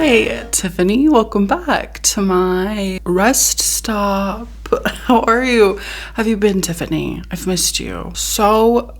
Hi, Tiffany. Welcome back to my rest stop. How are you? Have you been, Tiffany? I've missed you so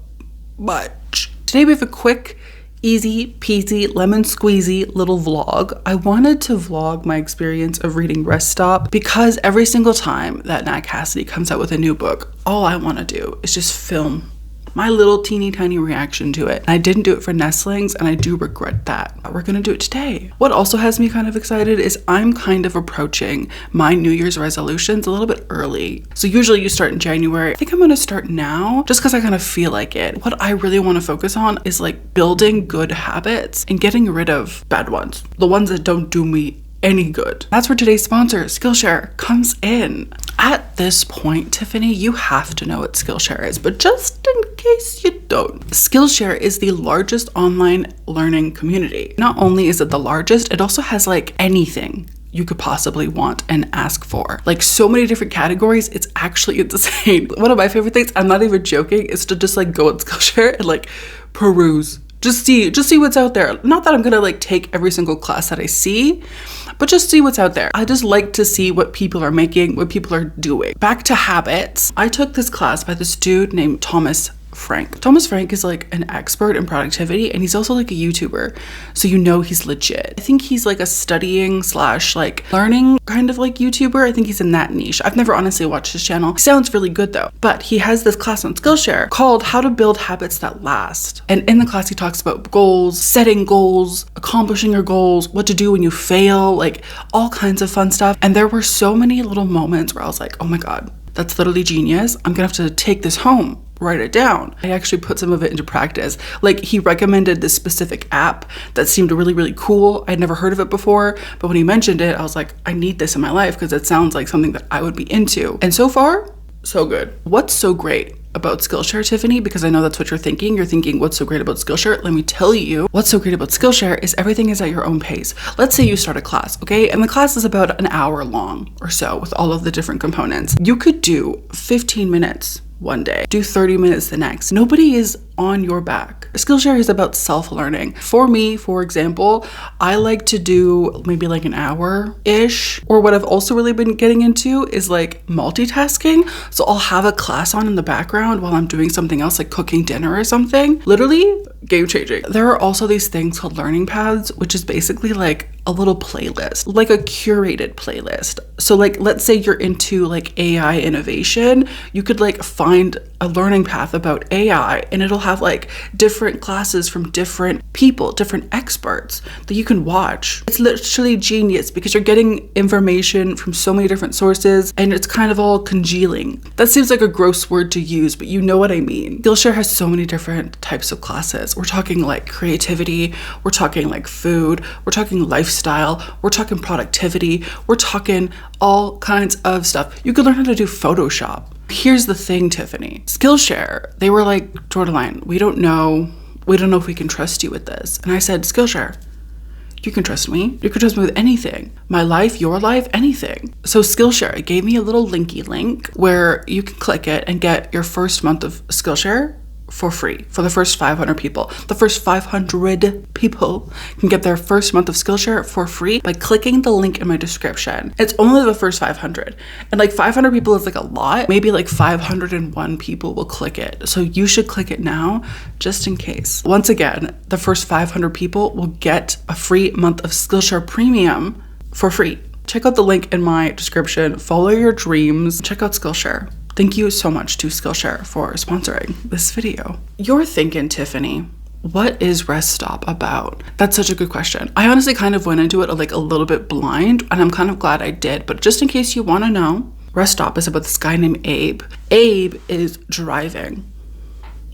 much. Today we have a quick, easy peasy, lemon squeezy little vlog. I wanted to vlog my experience of reading Rest Stop because every single time that Nat Cassidy comes out with a new book, all I want to do is just film my little teeny tiny reaction to it. I didn't do it for Nestlings and I do regret that. We're gonna do it today. What also has me kind of excited is I'm kind of approaching my New Year's resolutions a little bit early. So usually you start in January. I think I'm gonna start now just because I kind of feel like it. What I really want to focus on is like building good habits and getting rid of bad ones. The ones that don't do me any good. That's where today's sponsor, Skillshare, comes in. At this point, Tiffany, you have to know what Skillshare is, but just in case you don't, Skillshare is the largest online learning community. Not only is it the largest, it also has like anything you could possibly want and ask for. Like so many different categories, it's actually insane. One of my favorite things, I'm not even joking, is to just like go on Skillshare and like peruse. Just see what's out there. Not that I'm gonna like take every single class that I see, but just see what's out there. I just like to see what people are making, what people are doing. Back to habits. I took this class by this dude named Thomas Frank. Thomas Frank is like an expert in productivity and he's also like a YouTuber. So you know he's legit. I think he's like a studying / like learning kind of like YouTuber. I think he's in that niche. I've never honestly watched his channel. He sounds really good though. But he has this class on Skillshare called How to Build Habits That Last. And in the class he talks about goals, setting goals, accomplishing your goals, what to do when you fail, like all kinds of fun stuff. And there were so many little moments where I was like, oh my God, that's literally genius. I'm gonna have to take this home. Write it down. I actually put some of it into practice. Like he recommended this specific app that seemed really, really cool. I'd never heard of it before, but when he mentioned it, I was like, I need this in my life because it sounds like something that I would be into. And so far, so good. What's so great about Skillshare, Tiffany? Because I know that's what you're thinking. You're thinking, what's so great about Skillshare? Let me tell you, what's so great about Skillshare is everything is at your own pace. Let's say you start a class, okay? And the class is about an hour long or so with all of the different components. You could do 15 minutes one day, do 30 minutes the next. Nobody is on your back. Skillshare is about self-learning. For me, for example, I like to do maybe like an hour-ish, or what I've also really been getting into is like multitasking. So I'll have a class on in the background while I'm doing something else, like cooking dinner or something. Literally game-changing. There are also these things called learning paths, which is basically like a little playlist, like a curated playlist. So like, let's say you're into like AI innovation, you could like find a learning path about AI and it'll have like different classes from different people, different experts that you can watch. It's literally genius because you're getting information from so many different sources and it's kind of all congealing. That seems like a gross word to use, but you know what I mean. Skillshare has so many different types of classes. We're talking like creativity, we're talking like food, we're talking lifestyle, we're talking productivity, we're talking all kinds of stuff. You could learn how to do Photoshop. Here's the thing, Tiffany. Skillshare, they were like, Jordaline, we don't know if we can trust you with this. And I said, Skillshare, you can trust me. You can trust me with anything. My life, your life, anything. So Skillshare gave me a little linky link where you can click it and get your first month of Skillshare for free for the first 500 people. The first 500 people can get their first month of Skillshare for free by clicking the link in my description. It's only the first 500. And like 500 people is like a lot. Maybe like 501 people will click it. So you should click it now just in case. Once again, the first 500 people will get a free month of Skillshare Premium for free. Check out the link in my description. Follow your dreams. Check out Skillshare. Thank you so much to Skillshare for sponsoring this video. You're thinking, Tiffany, what is Rest Stop about? That's such a good question. I honestly kind of went into it like a little bit blind, and I'm kind of glad I did. But just in case you want to know, Rest Stop is about this guy named Abe. Abe is driving.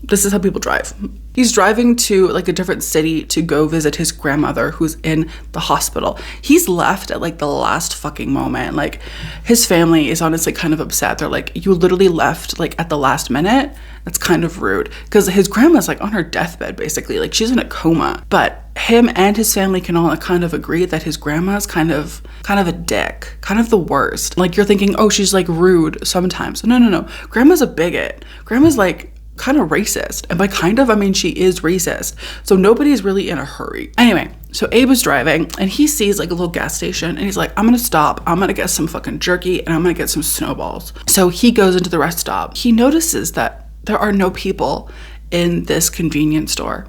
This is how people drive. He's driving to like a different city to go visit his grandmother who's in the hospital. He's left at like the last fucking moment. Like his family is honestly kind of upset. They're like, you literally left like at the last minute. That's kind of rude because his grandma's like on her deathbed basically. Like she's in a coma. But him and his family can all kind of agree that his grandma's kind of a dick, kind of the worst. Like you're thinking, oh, she's like rude sometimes. No. Grandma's a bigot. Grandma's like kind of racist. And by kind of, I mean she is racist. So nobody's really in a hurry. Anyway, so Abe is driving and he sees like a little gas station and he's like, I'm gonna stop. I'm gonna get some fucking jerky and I'm gonna get some snowballs. So he goes into the rest stop. He notices that there are no people in this convenience store.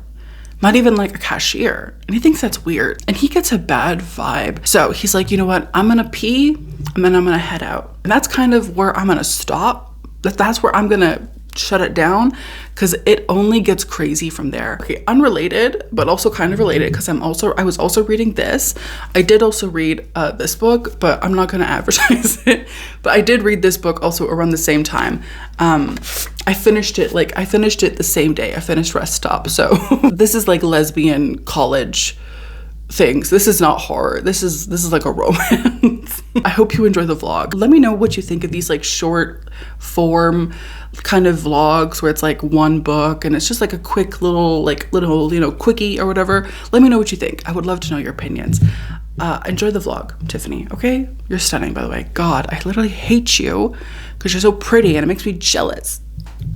Not even like a cashier. And he thinks that's weird. And he gets a bad vibe. So he's like, you know what? I'm gonna pee and then I'm gonna head out. And that's kind of where I'm gonna stop. That's where I'm gonna shut it down, because it only gets crazy from there. Okay, unrelated, but also kind of related, because I was also reading this. I did also read this book, but I'm not gonna advertise it. But I did read this book also around the same time. I finished it the same day. I finished Rest Stop. So this is like lesbian college things. This is not horror. This is like a romance. I hope you enjoy the vlog. Let me know what you think of these like short form kind of vlogs where it's like one book and it's just like a quick little quickie or whatever. Let me know what you think. I would love to know your opinions. Enjoy the vlog, Tiffany, okay? You're stunning, by the way. God, I literally hate you because you're so pretty and it makes me jealous.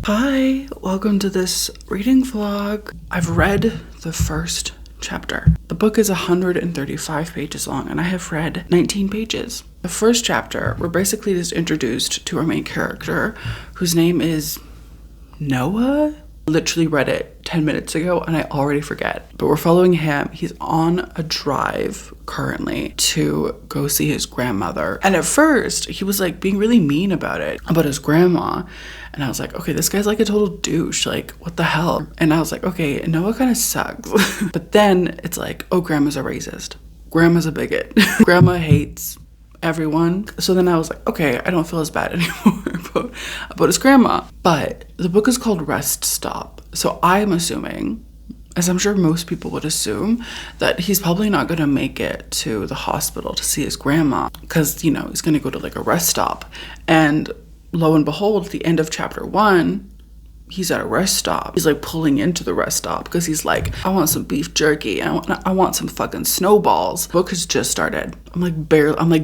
Hi, welcome to this reading vlog. I've read the first chapter. The book is 135 pages long and I have read 19 pages. The first chapter, we're basically just introduced to our main character, whose name is Noah. Literally read it 10 minutes ago and I already forget. But we're following him. He's on a drive currently to go see his grandmother. And at first, he was like being really mean about his grandma. And I was like, okay, this guy's like a total douche. Like, what the hell? And I was like, okay, Noah kind of sucks. But then it's like, oh, grandma's a racist. Grandma's a bigot. Grandma hates everyone. So then I was like, okay, I don't feel as bad anymore about his grandma. But the book is called Rest Stop. So I'm assuming, as I'm sure most people would assume, that he's probably not going to make it to the hospital to see his grandma because, you know, he's going to go to like a rest stop. And lo and behold, at the end of chapter 1, he's at a rest stop. He's like pulling into the rest stop because he's like, I want some beef jerky. I want some fucking snowballs. The book has just started. I'm like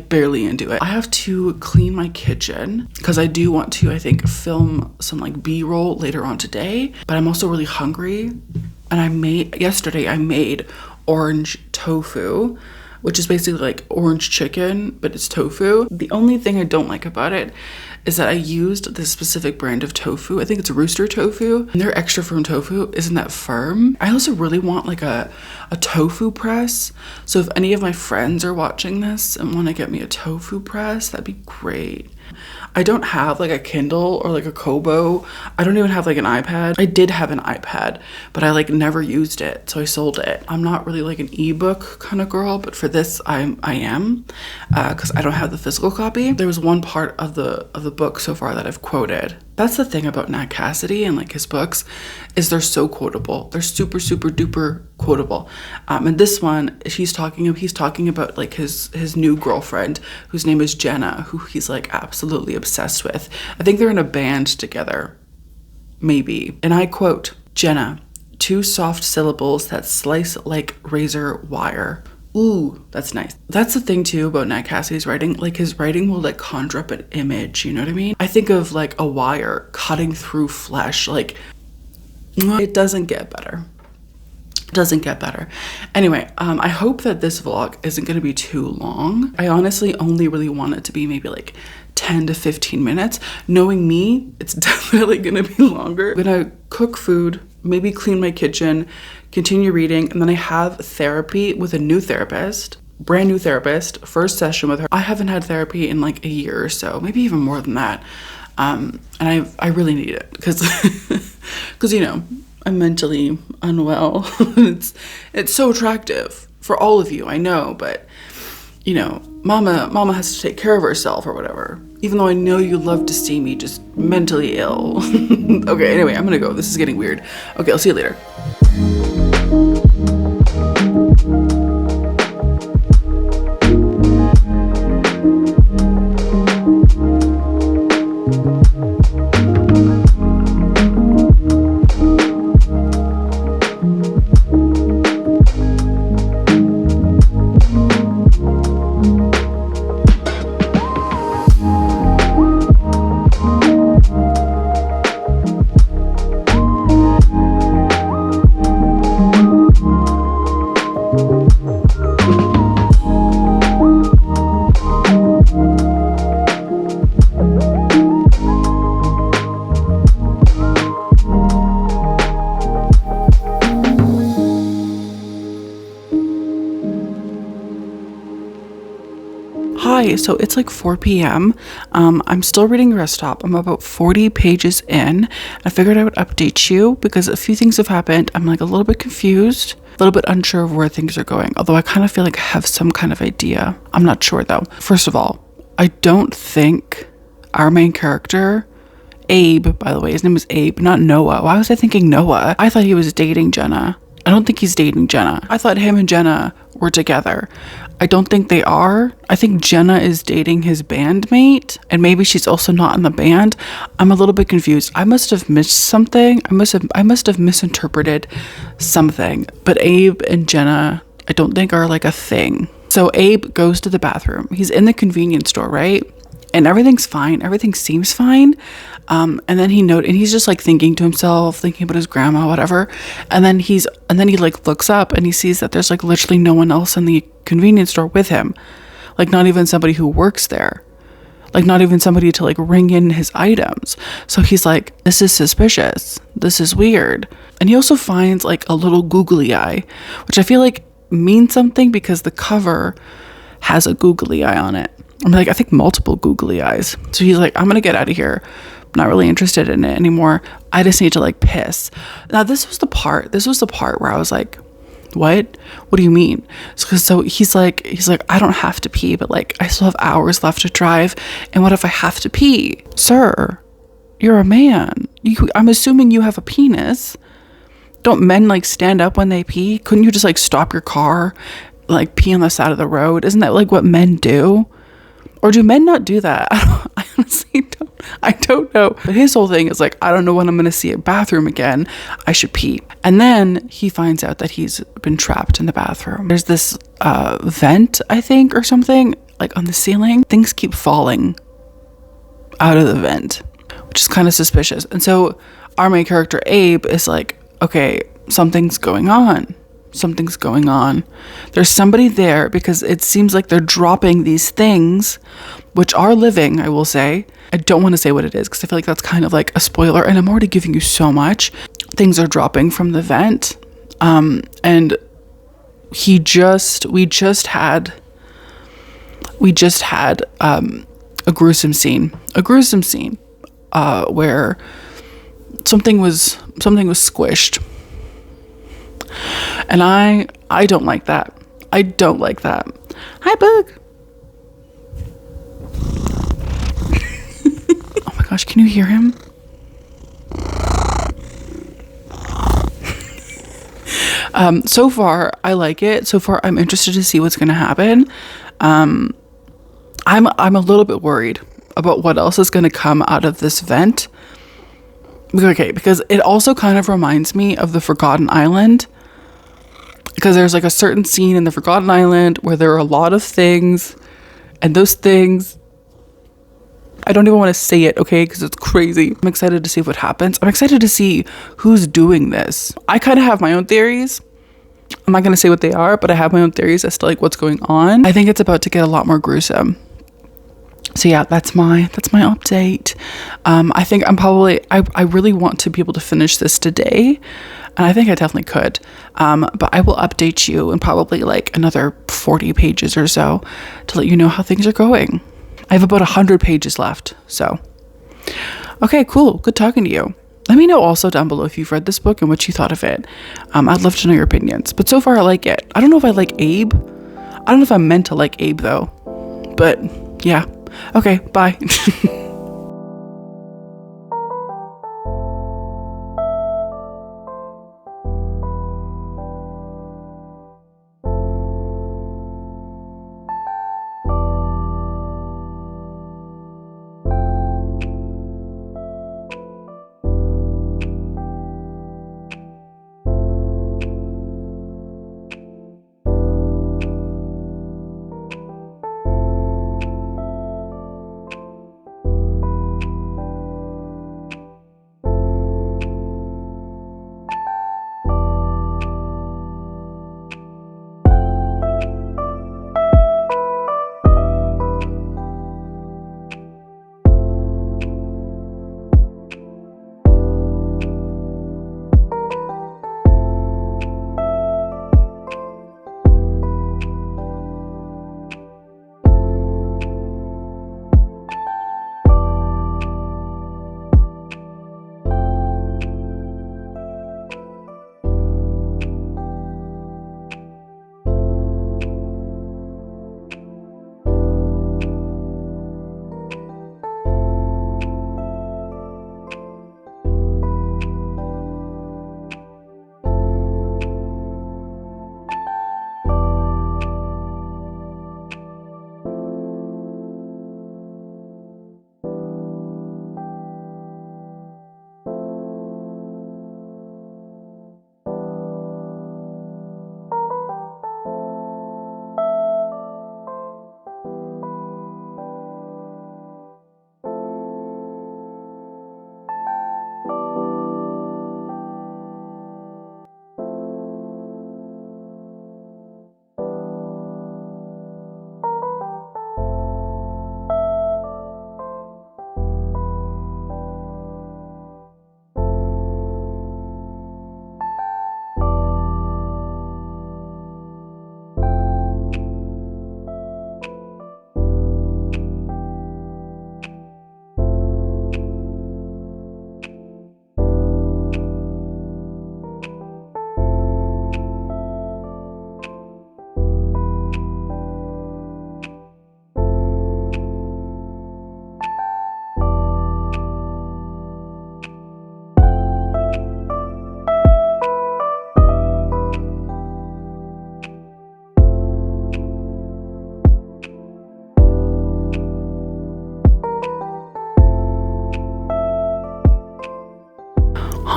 barely into it. I have to clean my kitchen because I do want to, I think, film some like B-roll later on today. But I'm also really hungry. And yesterday I made orange tofu, which is basically like orange chicken, but it's tofu. The only thing I don't like about it is that I used this specific brand of tofu. I think it's Rooster tofu, and their extra firm tofu isn't that firm. I also really want like a tofu press. So if any of my friends are watching this and want to get me a tofu press, that'd be great. I don't have like a Kindle or like a Kobo. I don't even have like an iPad. I did have an iPad, but I like never used it, so I sold it. I'm not really like an ebook kind of girl, but for this I am, because I don't have the physical copy. There was one part of the book so far that I've quoted. That's the thing about Nat Cassidy and like his books, is they're so quotable. They're super duper quotable. And this one, he's talking about like his new girlfriend, whose name is Jenna, who he's like absolutely obsessed with. I think they're in a band together, maybe. And I quote, Jenna, 2 soft syllables that slice like razor wire. Ooh, that's nice. That's the thing too about Nat Cassidy's writing. Like his writing will like conjure up an image, you know what I mean? I think of like a wire cutting through flesh. Like it doesn't get better. Anyway, I hope that this vlog isn't going to be too long. I honestly only really want it to be maybe like 10 to 15 minutes. Knowing me, it's definitely going to be longer. I'm going to cook food, maybe clean my kitchen, continue reading, and then I have therapy with a new therapist, brand new therapist, first session with her. I haven't had therapy in like a year or so, maybe even more than that. And I really need it because you know, I'm mentally unwell. It's so attractive for all of you, I know, but you know, mama has to take care of herself or whatever. Even though I know you love to see me just mentally ill. Okay, anyway, I'm gonna go. This is getting weird. Okay, I'll see you later. okay, so it's like 4 p.m. I'm still reading Rest Stop. I'm about 40 pages in. I figured I would update you because a few things have happened. I'm like a little bit confused, a little bit unsure of where things are going. Although I kind of feel like I have some kind of idea. I'm not sure though. First of all, I don't think our main character, Abe, by the way, his name is Abe, not Noah. Why was I thinking Noah? I thought he was dating Jenna. I don't think he's dating Jenna. I thought him and Jenna were together. I don't think they are. I think Jenna is dating his bandmate, and maybe she's also not in the band. I'm a little bit confused. I must have missed something. I must have misinterpreted something. But Abe and Jenna, I don't think are like a thing. So Abe goes to the bathroom. He's in the convenience store, right? And everything's fine. Everything seems fine. And then he's just like thinking to himself, thinking about his grandma, whatever. And then he like looks up and he sees that there's like literally no one else in the convenience store with him. Like not even somebody who works there. Like not even somebody to like ring in his items. So he's like, this is suspicious. This is weird. And he also finds like a little googly eye, which I feel like means something because the cover has a googly eye on it. I'm like, I think multiple googly eyes. So he's like, I'm going to get out of here. I'm not really interested in it anymore. I just need to like piss. Now, this was the part where I was like, what do you mean? So he's like, I don't have to pee, but like, I still have hours left to drive. And what if I have to pee? Sir, you're a man. I'm assuming you have a penis. Don't men like stand up when they pee? Couldn't you just like stop your car, like pee on the side of the road? Isn't that like what men do? Or do men not do that? I honestly don't know. But his whole thing is like, I don't know when I'm going to see a bathroom again. I should pee. And then he finds out that he's been trapped in the bathroom. There's this vent, I think, or something, like on the ceiling. Things keep falling out of the vent, which is kind of suspicious. And so our main character, Abe, is like, okay, something's going on. Something's going on. There's somebody there because it seems like they're dropping these things, which are living, I will say. I don't want to say what it is because I feel like that's kind of like a spoiler, and I'm already giving you so much. Things are dropping from the vent. And we just had a gruesome scene where something was squished. And I don't like that. I don't like that. Hi, Bug. Oh my gosh, can you hear him? So far, I like it. So far, I'm interested to see what's going to happen. I'm a little bit worried about what else is going to come out of this vent. Okay, because it also kind of reminds me of the Forgotten Island. Because there's like a certain scene in the Forgotten Island where there are a lot of things, and those things, I don't even want to say it, okay, because it's crazy. I'm excited to see what happens. I'm excited to see who's doing this. I kind of have my own theories. I'm not going to say what they are, but I have my own theories as to like what's going on. I think it's about to get a lot more gruesome. So yeah, that's my update. I think I really want to be able to finish this today. And I think I definitely could. But I will update you in probably like another 40 pages or so to let you know how things are going. I have about 100 pages left. So, okay, cool. Good talking to you. Let me know also down below if you've read this book and what you thought of it. I'd love to know your opinions. But so far I like it. I don't know if I like Abe. I don't know if I'm meant to like Abe though. But yeah. Okay, bye.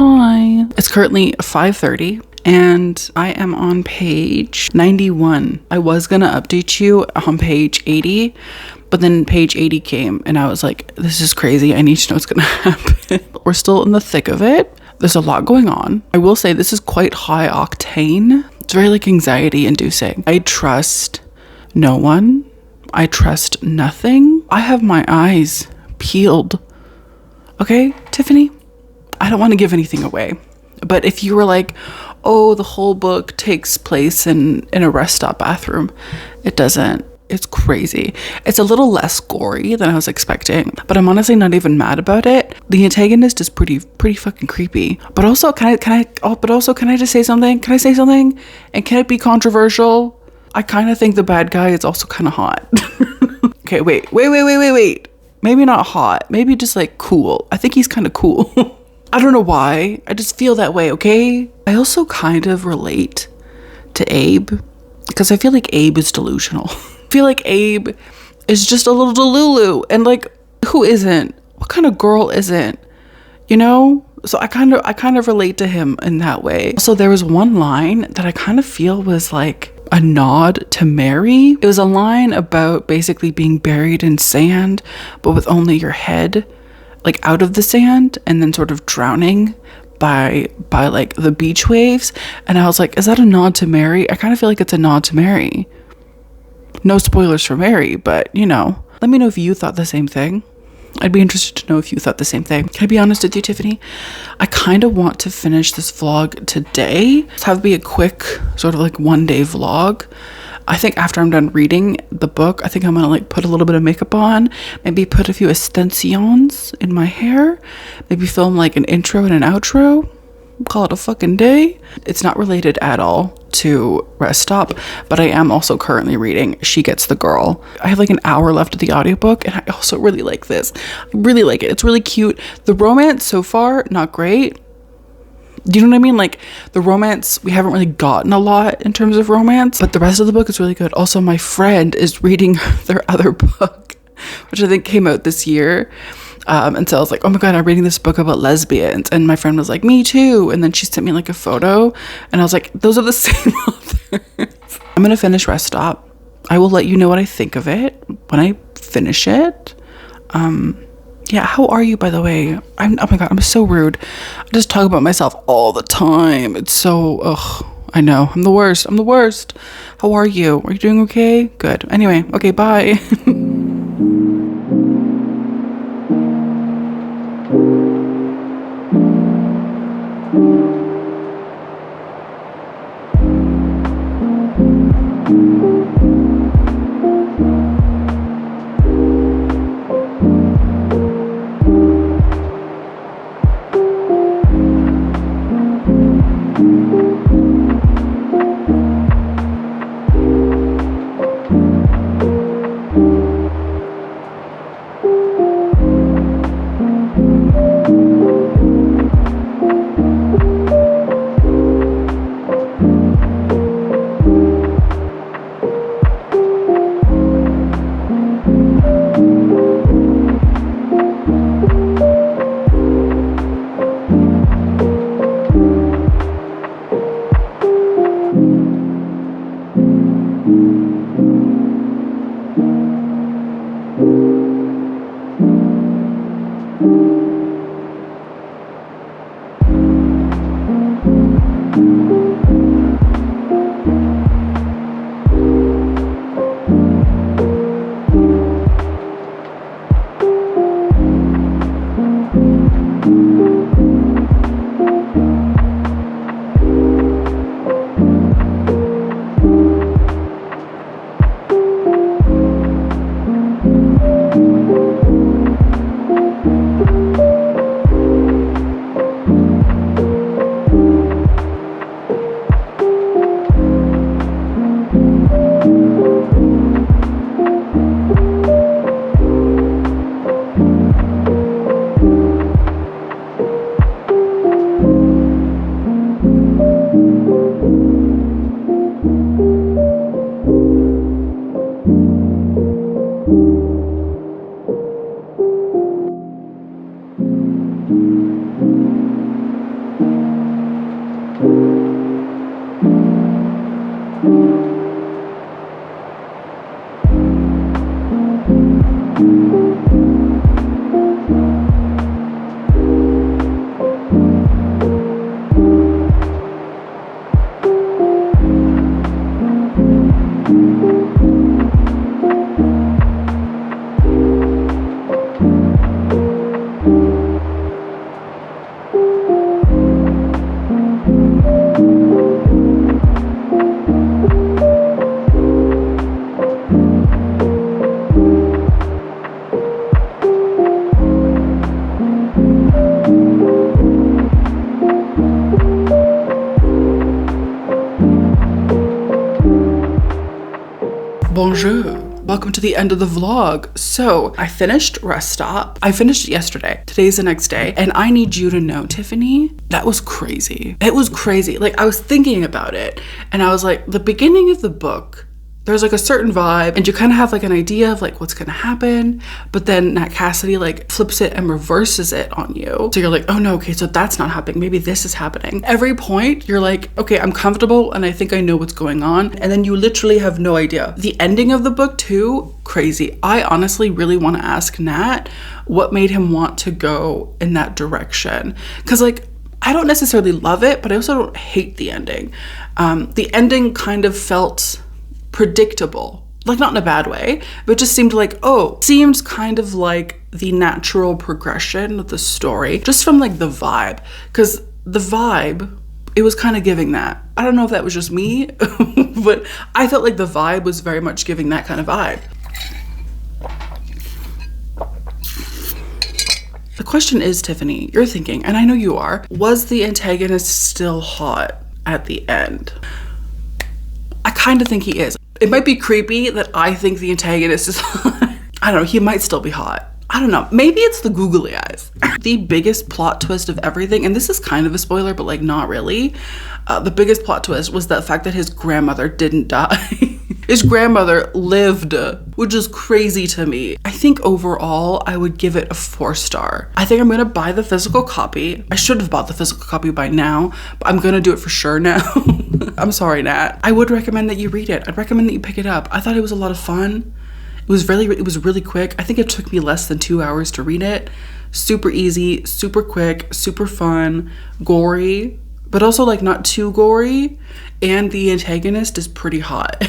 Hi. It's currently 5:30 and I am on page 91. I was gonna update you on page 80, but then page 80 came and I was like, this is crazy. I need to know what's gonna happen. We're still in the thick of it. There's a lot going on. I will say this is quite high octane. It's very like anxiety inducing. I trust no one. I trust nothing. I have my eyes peeled. Okay, Tiffany? I don't want to give anything away. But if you were like, oh, the whole book takes place in a rest stop bathroom, it doesn't. It's crazy. It's a little less gory than I was expecting, but I'm honestly not even mad about it. The antagonist is pretty fucking creepy. But also, can I just say something? Can I say something? And can it be controversial? I kind of think the bad guy is also kind of hot. Okay, wait. Maybe not hot. Maybe just like cool. I think he's kind of cool. I don't know why. I just feel that way, okay? I also kind of relate to Abe because I feel like Abe is delusional. I feel like Abe is just a little delulu, and like, who isn't? What kind of girl isn't? You know? So I kind of relate to him in that way. So there was one line that I kind of feel was like a nod to Mary. It was a line about basically being buried in sand, but with only your head like out of the sand, and then sort of drowning by like the beach waves. And I was like, is that a nod to Mary? I kind of feel like it's a nod to Mary. No spoilers for Mary, but you know, let me know if you thought the same thing. I'd be interested to know if you thought the same thing. Can I be honest with you, Tiffany? I kind of want to finish this vlog today. Just have it be a quick sort of like one-day vlog. I think after I'm done reading the book, I think I'm gonna like put a little bit of makeup on, maybe put a few extensions in my hair, maybe film like an intro and an outro, call it a fucking day. It's not related at all to Rest Stop, but I am also currently reading She Gets the Girl. I have like an hour left of the audiobook, and I also really like this. I really like it. It's really cute. The romance so far, not great. Do you know what I mean? Like the romance, we haven't really gotten a lot in terms of romance, but the rest of the book is really good. Also, my friend is reading their other book, which I think came out this year. And so I was like, oh my God, I'm reading this book about lesbians. And my friend was like, me too. And then she sent me like a photo, and I was like, those are the same authors. I'm going to finish Rest Stop. I will let you know what I think of it when I finish it. Yeah, how are you, by the way? Oh my God, I'm so rude. I just talk about myself all the time. It's so, I know. I'm the worst. How are you? Are you doing okay? Good. Anyway, okay, bye. Bonjour. Welcome to the end of the vlog. So I finished Rest Stop. I finished it yesterday. Today's the next day. And I need you to know, Tiffany, that was crazy. It was crazy. Like, I was thinking about it and I was like, the beginning of the book, there's like a certain vibe and you kind of have like an idea of like what's gonna happen, but then Nat Cassidy like flips it and reverses it on you. So you're like, oh no, okay, so that's not happening. Maybe this is happening. Every point you're like, okay, I'm comfortable and I think I know what's going on. And then you literally have no idea. The ending of the book too, crazy. I honestly really want to ask Nat what made him want to go in that direction. Cause like, I don't necessarily love it, but I also don't hate the ending. The ending kind of felt predictable, like not in a bad way, but just seemed like, seemed kind of like the natural progression of the story, just from like the vibe, because the vibe, it was kind of giving that. I don't know if that was just me, but I felt like the vibe was very much giving that kind of vibe. The question is, Tiffany, you're thinking, and I know you are, was the antagonist still hot at the end? I kind of think he is. It might be creepy that I think the antagonist is hot. I don't know, he might still be hot. I don't know, maybe it's the googly eyes. The biggest plot twist of everything, and this is kind of a spoiler, but like not really. The biggest plot twist was the fact that his grandmother didn't die. His grandmother lived, which is crazy to me. I think overall, I would give it a 4-star. I think I'm gonna buy the physical copy. I should have bought the physical copy by now, but I'm gonna do it for sure now. I'm sorry, Nat. I would recommend that you read it. I'd recommend that you pick it up. I thought it was a lot of fun. It was really quick. I think it took me less than 2 hours to read it. Super easy, super quick, super fun, gory, but also like not too gory. And the antagonist is pretty hot.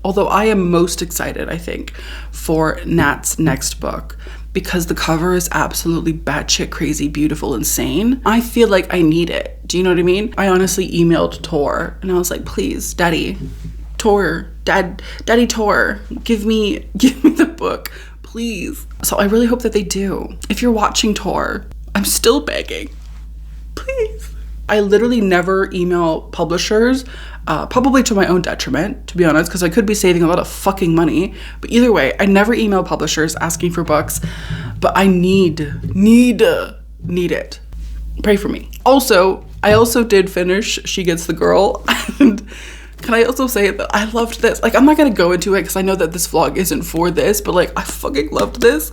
Although I am most excited, I think, for Nat's next book because the cover is absolutely batshit crazy, beautiful, insane. I feel like I need it. Do you know what I mean? I honestly emailed Tor and I was like, please, Daddy, Tor, Daddy Tor, give me the book, please. So I really hope that they do. If you're watching Tor, I'm still begging, please. I literally never email publishers, probably to my own detriment, to be honest, because I could be saving a lot of fucking money. But either way, I never email publishers asking for books, but I need it. Pray for me. Also, I also did finish She Gets the Girl. And can I also say that I loved this? Like, I'm not gonna go into it because I know that this vlog isn't for this, but like, I fucking loved this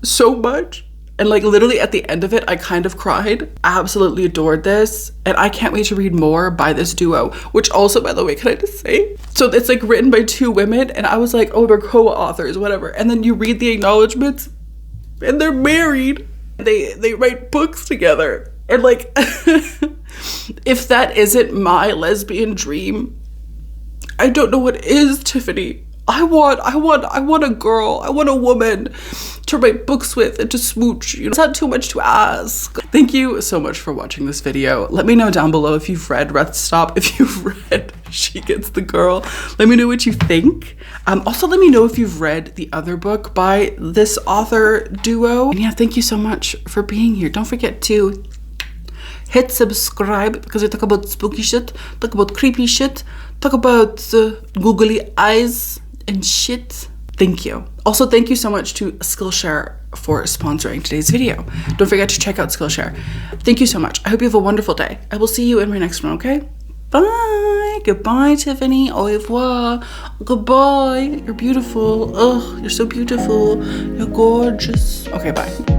so much. And like literally at the end of it, I kind of cried. I absolutely adored this. And I can't wait to read more by this duo, which also, by the way, can I just say? So it's like written by 2 women and I was like, oh, they're co-authors, whatever. And then you read the acknowledgements and they're married. They write books together. And like, if that isn't my lesbian dream, I don't know what is, Tiffany. I want a girl, I want a woman to write books with and to smooch. You know, it's not too much to ask. Thank you so much for watching this video. Let me know down below if you've read Rest Stop, if you've read She Gets the Girl. Let me know what you think. Also, let me know if you've read the other book by this author duo. And yeah, thank you so much for being here. Don't forget to hit subscribe because we talk about spooky shit, talk about creepy shit, talk about googly eyes and shit. Thank you. Also, thank you so much to Skillshare for sponsoring today's video. Don't forget to check out Skillshare. Thank you so much. I hope you have a wonderful day. I will see you in my next one, okay? Bye. Goodbye, Tiffany. Au revoir. Goodbye. You're beautiful. Oh, you're so beautiful. You're gorgeous. Okay, bye.